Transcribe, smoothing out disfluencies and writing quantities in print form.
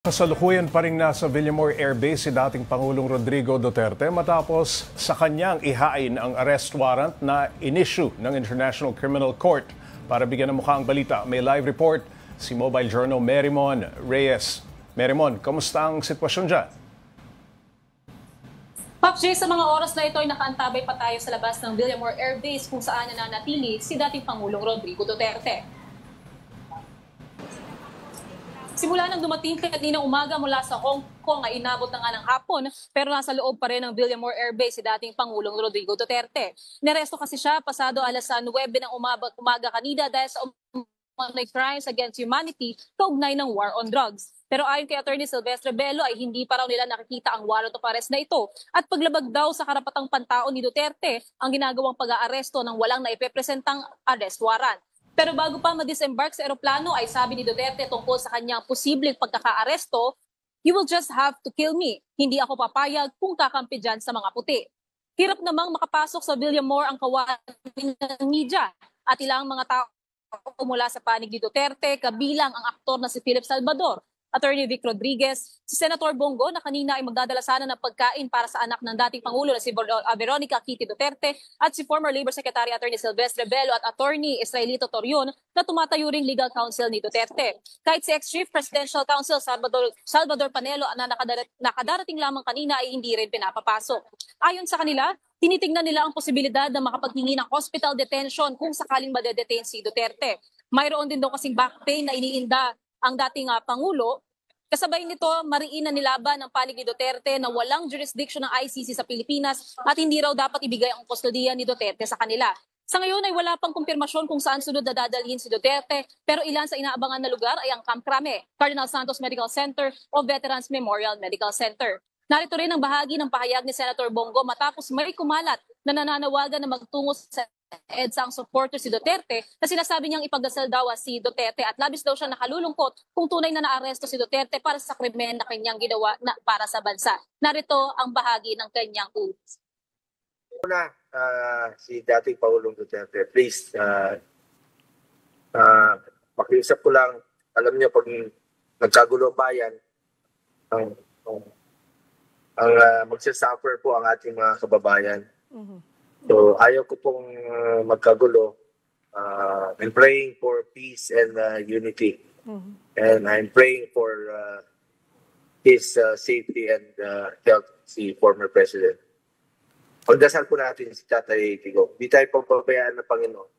Kasalukuyan pa rin nasa Villamor Air Base si dating Pangulong Rodrigo Duterte matapos sa kanyang ihain ang arrest warrant na in-issue ng International Criminal Court. Para bigyan ng mukha ang balita, may live report si Mobile Journal Merrimon Reyes. Merrimon, kamusta ang sitwasyon dyan? Pops J, sa mga oras na ito ay nakaantabay pa tayo sa labas ng Villamor Air Base kung saan nananatili si dating Pangulong Rodrigo Duterte. Simula nang dumating kaninang umaga mula sa Hong Kong ay inabot na nga ng hapon pero nasa loob pa rin ng Villamor Air Base si dating Pangulong Rodrigo Duterte. Niresto kasi siya pasado alas 9 ng umaga kanina dahil sa umano'y crimes against humanity kaugnay ng war on drugs. Pero ayon kay Attorney Silvestre Bello ay hindi pa raw nila nakikita ang warrant of arrest na ito at paglabag daw sa karapatang pantao ni Duterte ang ginagawang pag-aaresto ng walang naipepresentang arrest warrant. Pero bago pa ma-disembark sa eroplano ay sabi ni Duterte tungkol sa kanyang posibleng pagkaka-aresto, "You will just have to kill me. Hindi ako papayag kung kakampi dyan sa mga puti." Hirap namang makapasok sa Villamor ang kawani ng media at ilang mga tao mula sa panig ni Duterte, kabilang ang aktor na si Philip Salvador, Attorney Vic Rodriguez, si Senator Bongo na kanina ay magdadala sana ng pagkain para sa anak ng dating Pangulo na si Veronica Kitty Duterte at si former Labor Secretary Attorney Silvestre Bello at Attorney Israelito Torion na tumatayo ring legal counsel ni Duterte. Kahit si ex-chief presidential counsel Salvador Panelo na nakadarating lamang kanina ay hindi rin pinapapasok. Ayon sa kanila, tinitingnan nila ang posibilidad na makapaghingi ng hospital detention kung sakaling madedetain si Duterte. Mayroon din daw kasing back pain na iniinda ang dating Pangulo. Kasabay nito, mariin na nilaban ng panig ni Duterte na walang jurisdiction ng ICC sa Pilipinas at hindi raw dapat ibigay ang kustodiya ni Duterte sa kanila. Sa ngayon ay wala pang kumpirmasyon kung saan sunod na dadalhin si Duterte, pero ilan sa inaabangan na lugar ay ang Camp Crame, Cardinal Santos Medical Center o Veterans Memorial Medical Center. Narito rin ang bahagi ng pahayag ni Senator Bongo matapos may kumalat na nananawagan na magtungo sa EDSA ang supporter si Duterte na sinasabi niyang ipagdasal daw si Duterte at labis daw siya nakalulungkot kung tunay na naaresto si Duterte para sa krimen na kanyang ginawa para sa bansa. Narito ang bahagi ng kanyang utos. Una, si dating Pangulong Duterte, please, pakiusap ko lang, alam niyo pag nagkagulo bayan, ang magsasuffer po ang ating mga kababayan. So ayaw ko pong magkagulo. I'm praying for peace and unity. And I'm praying for his safety and health, si former President. Pagdasal po natin si Tatay Tigo. Di tayo papabayaan ng Panginoon